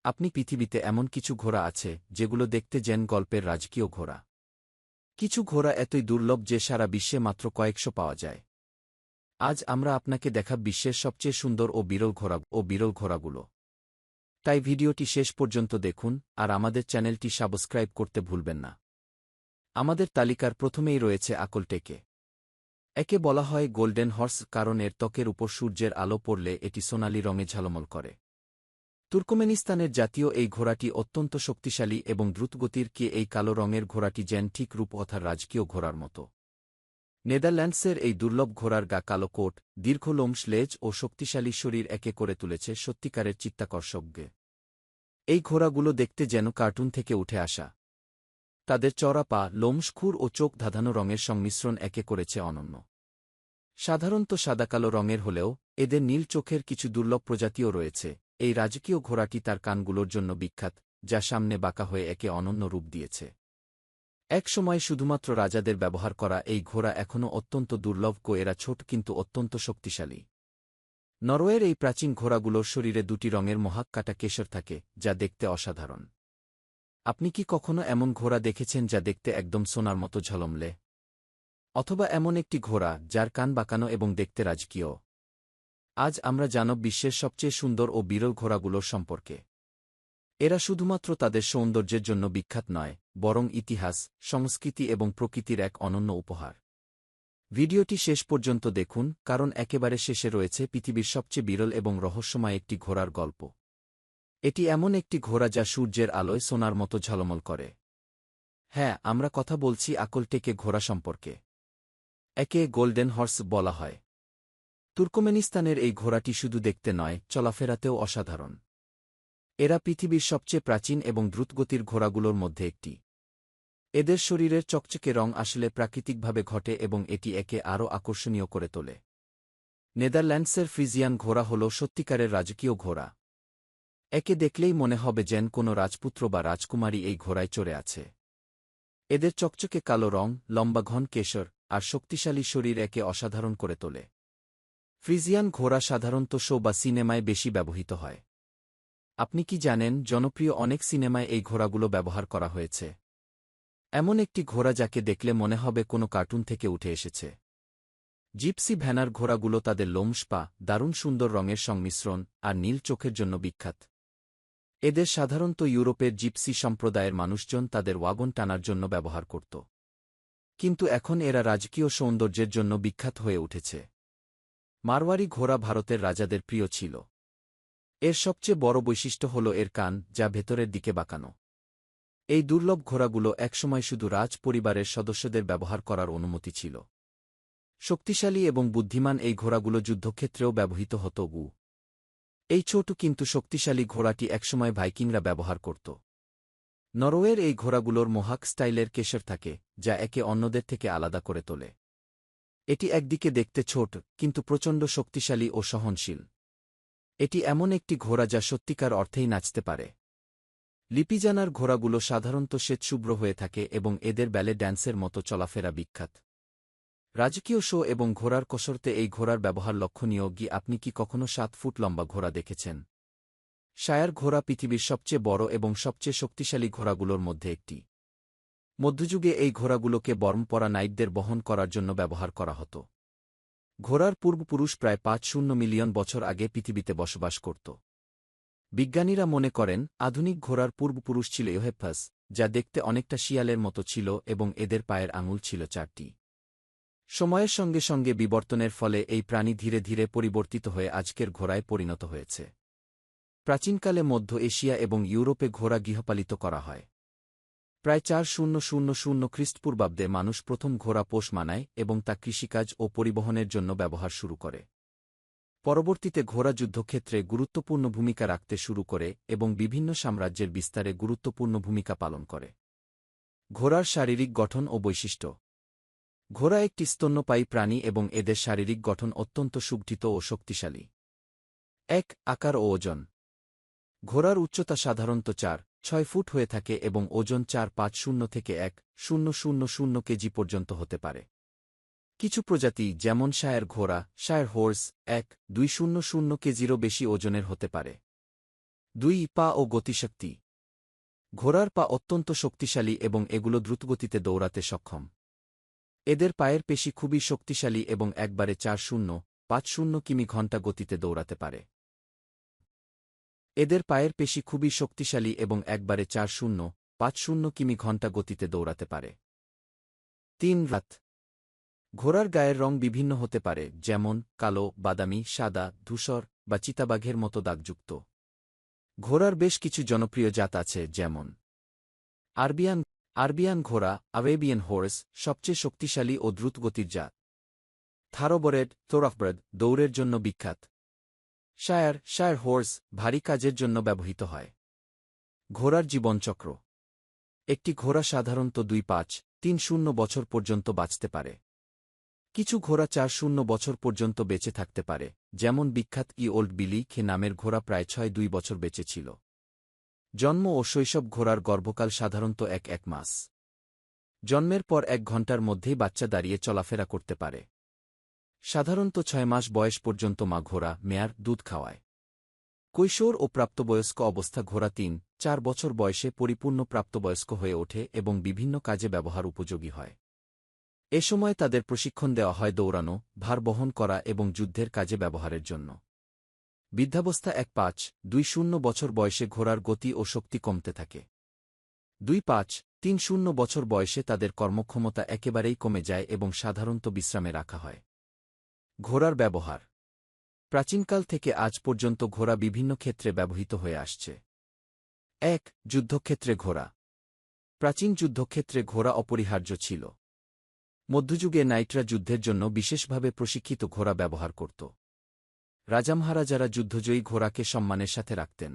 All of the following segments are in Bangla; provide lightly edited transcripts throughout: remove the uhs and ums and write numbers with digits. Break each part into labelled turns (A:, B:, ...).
A: আপনি পৃথিবীতে এমন কিছু ঘোড়া আছে যেগুলো দেখতে যেন গল্পের রাজকীয় ঘোড়া। কিছু ঘোড়া এতই দুর্লভ যে সারা বিশ্বে মাত্র কয়েকশো পাওয়া যায়। আজ আমরা আপনাকে দেখাব বিশ্বের সবচেয়ে সুন্দর ও বিরল ঘোড়াগুলো। তাই ভিডিওটি শেষ পর্যন্ত দেখুন আর আমাদের চ্যানেলটি সাবস্ক্রাইব করতে ভুলবেন না। আমাদের তালিকার প্রথমেই রয়েছে আকলটেকে। একে বলা হয় গোল্ডেন হর্স কারণ এর ত্বকের উপর সূর্যের আলো পড়লে এটি সোনালি রঙে ঝলমল করে। তুর্কমেনিস্তানের জাতীয় এই ঘোড়াটি অত্যন্ত শক্তিশালী এবং দ্রুতগতির এই কালো রঙের ঘোড়াটি যেন ঠিক রূপকথার রাজকীয় ঘোড়ার মতো। নেদারল্যান্ডসের এই দুর্লভ ঘোড়ার গা কালো কোট, দীর্ঘ লোম, লেজ ও শক্তিশালী শরীর একে করে তুলেছে সত্যিকারের চিত্তাকর্ষককে। এই ঘোড়াগুলো দেখতে যেন কার্টুন থেকে উঠে আসা। তাদের চড়া পা, লোম, খুর ও চোখ ধাঁধানো রঙের সংমিশ্রণ একে করেছে অনন্য। সাধারণত সাদাকালো রঙের হলেও এদের নীল চোখের কিছু দুর্লভ প্রজাতিও রয়েছে। এই রাজকীয় ঘোড়াটি তার কানগুলোর জন্য বিখ্যাত, যা সামনে বাঁকা হয়ে একে অনন্য রূপ দিয়েছে। এক সময় শুধুমাত্র রাজাদের ব্যবহার করা এই ঘোড়া এখনও অত্যন্ত দুর্লভ। এরা ছোট কিন্তু অত্যন্ত শক্তিশালী। নরওয়ের এই প্রাচীন ঘোড়াগুলোর শরীরে দুটি রঙের মহাক-কাটা কেশর থাকে, যা দেখতে অসাধারণ। আপনি কি কখনো এমন ঘোড়া দেখেছেন যা দেখতে একদম সোনার মতো ঝলমলে? অথবা এমন একটি ঘোড়া যার কান বাঁকানো এবং দেখতে রাজকীয়? আজ আমরা জানব বিশ্বের সবচেয়ে সুন্দর ও বিরল ঘোড়াগুলোর সম্পর্কে। এরা শুধুমাত্র তাদের সৌন্দর্যের জন্য বিখ্যাত নয়, বরং ইতিহাস, সংস্কৃতি এবং প্রকৃতির এক অনন্য উপহার। ভিডিওটি শেষ পর্যন্ত দেখুন কারণ একেবারে শেষে রয়েছে পৃথিবীর সবচেয়ে বিরল এবং রহস্যময় একটি ঘোড়ার গল্প। এটি এমন একটি ঘোড়া যা সূর্যের আলোয় সোনার মতো ঝলমল করে। হ্যাঁ, আমরা কথা বলছি আকলটেকে ঘোড়া সম্পর্কে। একে গোল্ডেন হর্স বলা হয়। তুর্কমেনিস্তানের এই ঘোড়াটি শুধু দেখতে নয়, চলাফেরাতেও অসাধারণ। এরা পৃথিবীর সবচেয়ে প্রাচীন এবং দ্রুতগতির ঘোড়াগুলোর মধ্যে একটি। এদের শরীরের চকচকে রং আসলে প্রাকৃতিকভাবে ঘটে এবং এটি একে আরও আকর্ষণীয় করে তোলে। নেদারল্যান্ডসের ফ্রিজিয়ান ঘোড়া হল সত্যিকারের রাজকীয় ঘোড়া। একে দেখলেই মনে হবে যেন কোনো রাজপুত্র বা রাজকুমারী এই ঘোড়ায় চড়ে আছে। এদের চকচকে কালো রং, লম্বা ঘন কেশর আর শক্তিশালী শরীর একে অসাধারণ করে তোলে। ফ্রিজিয়ান ঘোড়া সাধারণত শো বা সিনেমায় বেশি ব্যবহৃত হয়। আপনি কি জানেন, জনপ্রিয় অনেক সিনেমায় এই ঘোড়াগুলো ব্যবহার করা হয়েছে? এমন একটি ঘোড়া যাকে দেখলে মনে হবে কোনো কার্টুন থেকে উঠে এসেছে। জিপসি ভ্যানার ঘোড়াগুলো তাদের লোমশ-পা, দারুণ সুন্দর রঙের সংমিশ্রণ আর নীল চোখের জন্য বিখ্যাত। এদের সাধারণত ইউরোপের জিপসি সম্প্রদায়ের মানুষজন তাদের ওয়াগন টানার জন্য ব্যবহার করত। কিন্তু এখন এরা রাজকীয় সৌন্দর্যের জন্য বিখ্যাত হয়ে উঠেছে। মারওয়ারি ঘোড়া ভারতের রাজাদের প্রিয় ছিল। এর সবচেয়ে বড় বৈশিষ্ট্য হল এর কান, যা ভেতরের দিকে বাঁকানো। এই দুর্লভ ঘোড়াগুলো একসময় শুধু রাজ পরিবারের সদস্যদের ব্যবহার করার অনুমতি ছিল। শক্তিশালী এবং বুদ্ধিমান এই ঘোড়াগুলো যুদ্ধক্ষেত্রেও ব্যবহৃত হতো। এই ছোট কিন্তু শক্তিশালী ঘোড়াটি একসময় ভাইকিংরা ব্যবহার করত। নরওয়ের এই ঘোড়াগুলোর মোহাক স্টাইলের কেশর থাকে, যা একে অন্যদের থেকে আলাদা করে তোলে। এটি একদিকে দেখতে ছোট কিন্তু প্রচণ্ড শক্তিশালী ও সহনশীল। এটি এমন একটি ঘোড়া যা সত্যিকার অর্থেই নাচতে পারে। লিপিজানার ঘোড়াগুলো সাধারণত শ্বেতশুভ্র হয়ে থাকে এবং এদের ব্যালে ড্যান্সের মতো চলাফেরা বিখ্যাত। রাজকীয় শো এবং ঘোড়ার কসরতে এই ঘোড়ার ব্যবহার লক্ষণীয়। আপনি কি কখনো 7 ফুট লম্বা ঘোড়া দেখেছেন? শায়ার ঘোড়া পৃথিবীর সবচেয়ে বড় এবং সবচেয়ে শক্তিশালী ঘোড়াগুলোর মধ্যে একটি। মধ্যযুগে এই ঘোড়াগুলোকে বর্ম পরা নাইটদের বহন করার জন্য ব্যবহার করা হতো। ঘোড়ার পূর্বপুরুষ প্রায় ৫০ মিলিয়ন বছর আগে পৃথিবীতে বসবাস করত। বিজ্ঞানীরা মনে করেন আধুনিক ঘোড়ার পূর্বপুরুষ ছিল ইওহেপাস, যা দেখতে অনেকটা শিয়ালের মতো ছিল এবং এদের পায়ের আঙুল ছিল 4টি। সময়ের সঙ্গে সঙ্গে বিবর্তনের ফলে এই প্রাণী ধীরে ধীরে পরিবর্তিত হয়ে আজকের ঘোড়ায় পরিণত হয়েছে। প্রাচীনকালে মধ্য এশিয়া এবং ইউরোপে ঘোড়া গৃহপালিত করা হয়। প্রায় ৪০০০ খ্রিস্টপূর্বাব্দে মানুষ প্রথম ঘোড়া পোষ মানায় এবং তা কৃষিকাজ ও পরিবহনের জন্য ব্যবহার শুরু করে। পরবর্তীতে ঘোড়া যুদ্ধক্ষেত্রে গুরুত্বপূর্ণ ভূমিকা রাখতে শুরু করে এবং বিভিন্ন সাম্রাজ্যের বিস্তারে গুরুত্বপূর্ণ ভূমিকা পালন করে। ঘোড়ার শারীরিক গঠন ও বৈশিষ্ট্য। ঘোড়া একটি স্তন্যপায়ী প্রাণী এবং এদের শারীরিক গঠন অত্যন্ত সুগঠিত ও শক্তিশালী। ১. আকার ও ওজন। ঘোড়ার উচ্চতা সাধারণত ৪-৬ ফুট হয়ে থাকে এবং ওজন ৪৫০ থেকে ১০০০ কেজি পর্যন্ত হতে পারে। কিছু প্রজাতি যেমন শায়ার ঘোড়া, শায়ার হোর্স, ১-২০০ কেজিরও বেশি ওজনের হতে পারে। 2 পা ও গতিশক্তি। ঘোড়ার পা অত্যন্ত শক্তিশালী এবং এগুলো দ্রুতগতিতে দৌড়াতে সক্ষম। এদের পায়ের পেশি খুবই শক্তিশালী এবং একবারে 40-50 কিমি ঘন্টা গতিতে দৌড়াতে পারে। এদের পায়ের পেশি খুবই শক্তিশালী এবং একবারে 40-50 কিমি ঘন্টা গতিতে দৌড়াতে পারে। 3 রাত। ঘোড়ার গায়ের রং বিভিন্ন হতে পারে, যেমন কালো, বাদামি, সাদা, ধূসর বা চিতাবাঘের মতো দাগযুক্ত। ঘোড়ার বেশ কিছু জনপ্রিয় জাত আছে, যেমন আরবিয়ান ঘোড়া, আরেবিয়ান হর্স, সবচেয়ে শক্তিশালী ও দ্রুতগতির জাত। থোরফব্রেড, দৌড়ের জন্য বিখ্যাত। শায়ার হর্স, ভারী কাজের জন্য ব্যবহৃত হয়। ঘোড়ার জীবনচক্র। একটি ঘোড়া সাধারণত 2-5-3-0 বছর পর্যন্ত বাঁচতে পারে। কিছু ঘোড়া 4-0 বছর পর্যন্ত বেঁচে থাকতে পারে, যেমন বিখ্যাত ওল্ড বিলি খে নামের ঘোড়া প্রায় 6-2 বছর বেঁচে ছিল। জন্ম ও শৈশব। ঘোড়ার গর্ভকাল সাধারণত 1 মাস। জন্মের পর 1 ঘণ্টার মধ্যেই বাচ্চা দাঁড়িয়ে চলাফেরা করতে পারে। সাধারণত 6 মাস বয়স পর্যন্ত মা ঘোড়া মেয়ার দুধ খাওয়ায়। কৈশোর ও প্রাপ্তবয়স্ক অবস্থা। ঘোড়া 3-4 বছর বয়সে পরিপূর্ণ প্রাপ্তবয়স্ক হয়ে ওঠে এবং বিভিন্ন কাজে ব্যবহার উপযোগী হয়। এ সময় তাদের প্রশিক্ষণ দেওয়া হয় দৌড়ানো, ভার বহন করা এবং যুদ্ধের কাজে ব্যবহারের জন্য। বৃদ্ধাবস্থা 1-5-2-0 বছর বয়সে ঘোড়ার গতি ও শক্তি কমতে থাকে। 2-5-3-0 বছর বয়সে তাদের কর্মক্ষমতা একেবারেই কমে যায় এবং সাধারণত বিশ্রামে রাখা হয়। ঘোড়ার ব্যবহার। প্রাচীনকাল থেকে আজ পর্যন্ত ঘোড়া বিভিন্ন ক্ষেত্রে ব্যবহৃত হয়ে আসছে। 1. যুদ্ধক্ষেত্রে ঘোড়া। প্রাচীন যুদ্ধক্ষেত্রে ঘোড়া অপরিহার্য ছিল। মধ্যযুগে নাইটরা যুদ্ধের জন্য বিশেষভাবে প্রশিক্ষিত ঘোড়া ব্যবহার করত। রাজামহারাজারা যুদ্ধজয়ী ঘোড়াকে সম্মানের সাথে রাখতেন।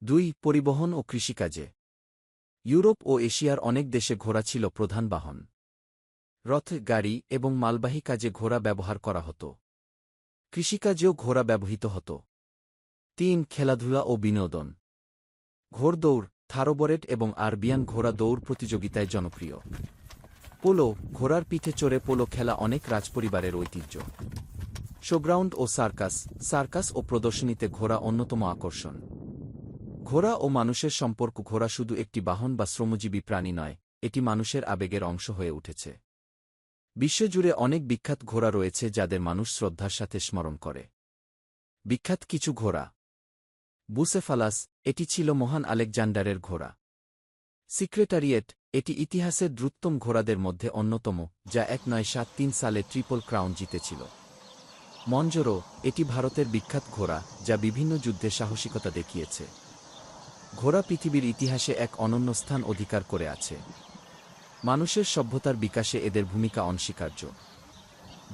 A: 2. পরিবহন ও কৃষিকাজে। ইউরোপ ও এশিয়ার অনেক দেশে ঘোড়া ছিল প্রধান বাহন। রথ, গাড়ি এবং মালবাহী কাজে ঘোড়া ব্যবহার করা হতো। কৃষিকাজেও ঘোড়া ব্যবহৃত হতো। 3. খেলাধুলা ও বিনোদন। ঘোড়দৌড়, থারোবরেড এবং আরবিয়ান ঘোড়া দৌড় প্রতিযোগিতায় জনপ্রিয়। পোলো, ঘোড়ার পিঠে চড়ে পোলো খেলা অনেক রাজপরিবারের ঐতিহ্য। শোগ্রাউন্ড ও সার্কাস ও প্রদর্শনীতে ঘোড়া অন্যতম আকর্ষণ। ঘোড়া ও মানুষের সম্পর্ক। ঘোড়া শুধু একটি বাহন বা শ্রমজীবী প্রাণী নয়, এটি মানুষের আবেগের অংশ হয়ে উঠেছে। বিশ্বজুড়ে অনেক বিখ্যাত ঘোড়া রয়েছে যাদের মানুষ শ্রদ্ধার সাথে স্মরণ করে। বিখ্যাত কিছু ঘোড়া। বুসেফালাস, এটি ছিল মহান আলেকজান্ডারের ঘোড়া। সিক্রেটারিয়েট, এটি ইতিহাসের দ্রুততম ঘোড়াদের মধ্যে অন্যতম, যা 1973 সালে ট্রিপল ক্রাউন জিতেছিল। মঞ্জরো, এটি ভারতের বিখ্যাত ঘোড়া যা বিভিন্ন যুদ্ধে সাহসিকতা দেখিয়েছে। ঘোড়া পৃথিবীর ইতিহাসে এক অনন্য স্থান অধিকার করে আছে। মানুষের সভ্যতার বিকাশে এদের ভূমিকা অনস্বীকার্য।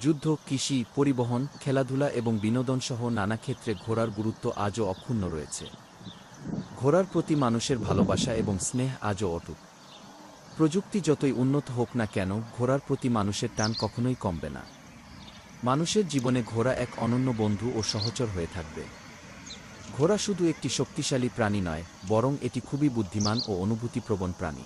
A: যুদ্ধ, কৃষি, পরিবহন, খেলাধুলা এবং বিনোদনসহ নানা ক্ষেত্রে ঘোড়ার গুরুত্ব আজও অক্ষুণ্ণ রয়েছে। ঘোড়ার প্রতি মানুষের ভালোবাসা এবং স্নেহ আজও অটুট। প্রযুক্তি যতই উন্নত হোক না কেন, ঘোড়ার প্রতি মানুষের টান কখনোই কমবে না। মানুষের জীবনে ঘোড়া এক অনন্য বন্ধু ও সহচর হয়ে থাকবে। ঘোড়া শুধু একটি শক্তিশালী প্রাণী নয়, বরং এটি খুবই বুদ্ধিমান ও অনুভূতিপ্রবণ প্রাণী।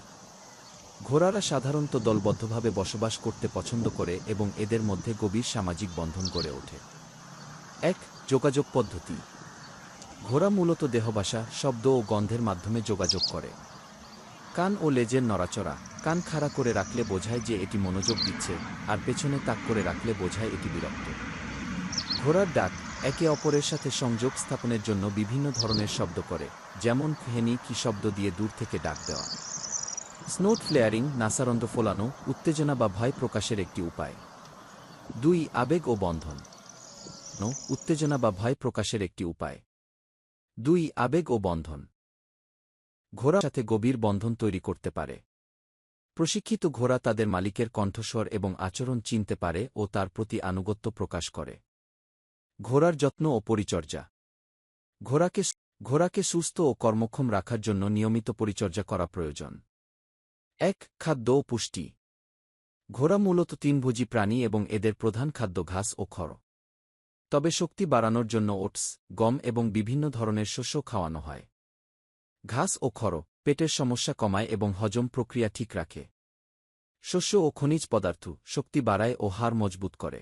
A: ঘোড়ারা সাধারণত দলবদ্ধভাবে বসবাস করতে পছন্দ করে এবং এদের মধ্যে গভীর সামাজিক বন্ধন গড়ে ওঠে। 1. যোগাযোগ পদ্ধতি। ঘোড়া মূলত দেহভাষা, শব্দ ও গন্ধের মাধ্যমে যোগাযোগ করে। কান ও লেজের নড়াচড়া। কান খাড়া করে রাখলে বোঝায় যে এটি মনোযোগ দিচ্ছে, আর পেছনে তাক করে রাখলে বোঝায় এটি বিরক্ত। ঘোড়ার ডাক, একে অপরের সাথে সংযোগ স্থাপনের জন্য বিভিন্ন ধরনের শব্দ করে, যেমন হেনি কি শব্দ দিয়ে দূর থেকে ডাক দেওয়া। স্নোট ফ্লেয়ারিং, নাসারন্দ ফোলানো, উত্তেজনা বা ভয় প্রকাশের একটি উপায়। 2. আবেগ ও বন্ধন। উত্তেজনা বা ভয় প্রকাশের একটি উপায়। 2. আবেগ ও বন্ধন। ঘোড়ার সাথে গভীর বন্ধন তৈরি করতে পারে। প্রশিক্ষিত ঘোড়া তাদের মালিকের কণ্ঠস্বর এবং আচরণ চিনতে পারে ও তার প্রতি আনুগত্য প্রকাশ করে। ঘোড়ার যত্ন ও পরিচর্যা। ঘোড়াকে সুস্থ ও কর্মক্ষম রাখার জন্য নিয়মিত পরিচর্যা করা প্রয়োজন। 1. খাদ্য ও পুষ্টি। ঘোড়া মূলত তৃণভোজী প্রাণী এবং এদের প্রধান খাদ্য ঘাস ও খড়। তবে শক্তি বাড়ানোর জন্য ওটস, গম এবং বিভিন্ন ধরনের শস্য খাওয়ানো হয়। ঘাস ও খড় পেটের সমস্যা কমায় এবং হজম প্রক্রিয়া ঠিক রাখে। শস্য ও খনিজ পদার্থ শক্তি বাড়ায় ও হাড় মজবুত করে।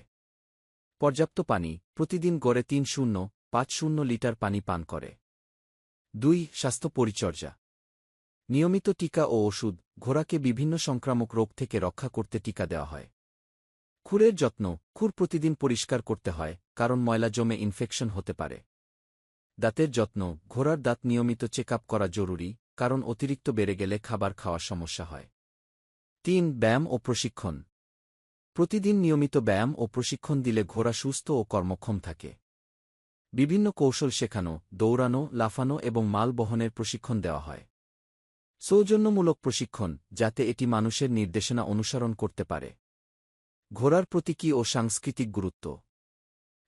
A: পর্যাপ্ত পানি, প্রতিদিন গড়ে 3-0-5-0 লিটার পানি পান করে। 2. স্বাস্থ্য পরিচর্যা। নিয়মিত টিকা ও ওষুধ। ঘোড়াকে বিভিন্ন সংক্রামক রোগ থেকে রক্ষা করতে টিকা দেওয়া হয়। খুরের যত্ন। খুর প্রতিদিন পরিষ্কার করতে হয়, কারণ ময়লা জমে ইনফেকশন হতে পারে। দাঁতের যত্ন। ঘোড়ার দাঁত নিয়মিত চেক আপ করা জরুরি, কারণ অতিরিক্ত বেড়ে গেলে খাবার খাওয়ার সমস্যা হয়। 3. ব্যায়াম ও প্রশিক্ষণ। প্রতিদিন নিয়মিত ব্যায়াম ও প্রশিক্ষণ দিলে ঘোড়া সুস্থ ও কর্মক্ষম থাকে। বিভিন্ন কৌশল শেখানো, দৌড়ানো, লাফানো এবং মাল বহনের প্রশিক্ষণ দেওয়া হয়। সৌজন্যমূলক প্রশিক্ষণ, যাতে এটি মানুষের নির্দেশনা অনুসরণ করতে পারে। ঘোড়ার প্রতীকী ও সাংস্কৃতিক গুরুত্ব।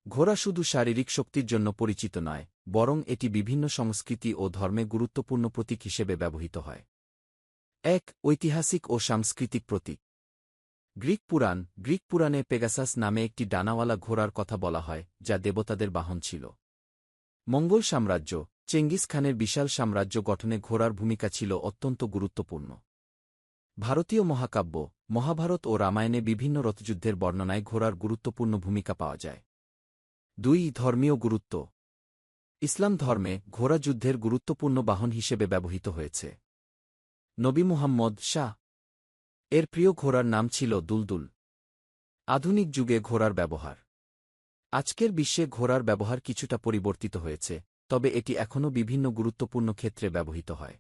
A: ঘোড়া শুধু শারীরিক শক্তির জন্য পরিচিত নয়, বরং এটি বিভিন্ন সংস্কৃতি ও ধর্মে গুরুত্বপূর্ণ প্রতীক হিসেবে ব্যবহৃত হয়। 1. ঐতিহাসিক ও সাংস্কৃতিক প্রতীক। গ্রিক পুরাণে পেগাসাস নামে একটি ডানাওয়ালা ঘোড়ার কথা বলা হয়, যা দেবতাদের বাহন ছিল। মঙ্গল সাম্রাজ্য। চেঙ্গিস খানের বিশাল সাম্রাজ্য গঠনে ঘোড়ার ভূমিকা ছিল অত্যন্ত গুরুত্বপূর্ণ। ভারতীয় মহাকাব্য, মহাভারত ও রামায়ণে বিভিন্ন রথযুদ্ধের বর্ণনায় ঘোড়ার গুরুত্বপূর্ণ ভূমিকা পাওয়া যায়। 2. ধর্মীয় গুরুত্ব। ইসলাম ধর্মে ঘোড়া যুদ্ধের গুরুত্বপূর্ণ বাহন হিসেবে ব্যবহৃত হয়েছে। নবী মুহাম্মদ শাহ এর প্রিয় ঘোড়ার নাম ছিল দুলদুল। আধুনিক যুগে ঘোড়ার ব্যবহার। আজকের বিশ্বে ঘোড়ার ব্যবহার কিছুটা পরিবর্তিত হয়েছে, তবে এটি এখনও বিভিন্ন গুরুত্বপূর্ণ ক্ষেত্রে ব্যবহৃত হয়।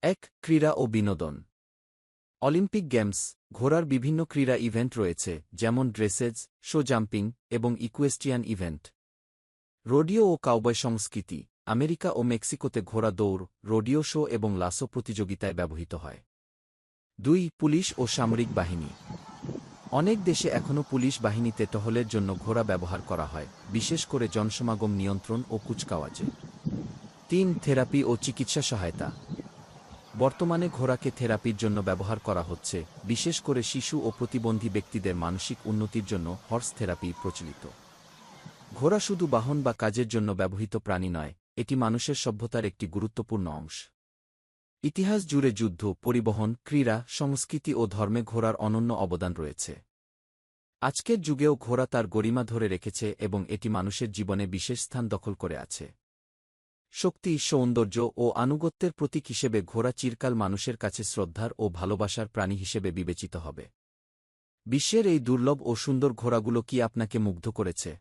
A: 1. ক্রীড়া ও বিনোদন। Olympic games. ঘোড়ার বিভিন্ন ক্রীড়া ইভেন্ট রয়েছে, যেমন ড্রেসেজ, শো জাম্পিং এবং ইকুয়েস্ট্রিয়ান ইভেন্ট। রোডিও ও কাউবয় সংস্কৃতি। আমেরিকা ও মেক্সিকোতে ঘোড়া দৌড়, রোডিও শো এবং লাসো প্রতিযোগিতায় ব্যবহৃত হয়। 2. পুলিশ ও সামরিক বাহিনী। অনেক দেশে এখনও পুলিশ বাহিনীতে টহলের জন্য ঘোড়া ব্যবহার করা হয়, বিশেষ করে জনসমাগম নিয়ন্ত্রণ ও কুচকাওয়াজে। 3. থেরাপি ও চিকিৎসা সহায়তা। বর্তমানে ঘোড়াকে থেরাপির জন্য ব্যবহার করা হচ্ছে, বিশেষ করে শিশু ও প্রতিবন্ধী ব্যক্তিদের মানসিক উন্নতির জন্য হর্স থেরাপি প্রচলিত। ঘোড়া শুধু বাহন বা কাজের জন্য ব্যবহৃত প্রাণী নয়, এটি মানুষের সভ্যতার একটি গুরুত্বপূর্ণ অংশ। ইতিহাস জুড়ে যুদ্ধ, পরিবহন, ক্রীড়া, সংস্কৃতি ও ধর্মে ঘোড়ার অনন্য অবদান রয়েছে। আজকের যুগেও ঘোড়া তার গরিমা ধরে রেখেছে এবং এটি মানুষের জীবনে বিশেষ স্থান দখল করে আছে। শক্তি, সৌন্দর্য ও আনুগত্যের প্রতীক হিসেবে ঘোড়া চিরকাল মানুষের কাছে শ্রদ্ধার ও ভালোবাসার প্রাণী হিসেবে বিবেচিত হবে। বিশ্বের এই দুর্লভ ও সুন্দর ঘোড়াগুলো কি আপনাকে মুগ্ধ করেছে?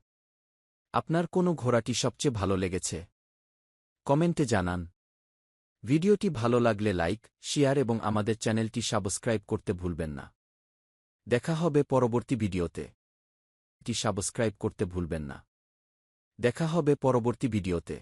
A: আপনার কোনো ঘোড়াটি সবচেয়ে ভালো লেগেছে? কমেন্টে জানান। ভিডিওটি ভালো লাগলে লাইক, শেয়ার এবং আমাদের চ্যানেলটি সাবস্ক্রাইব করতে ভুলবেন না। দেখা হবে পরবর্তী ভিডিওতে। সাবস্ক্রাইব করতে ভুলবেন না। দেখা হবে পরবর্তী ভিডিওতে।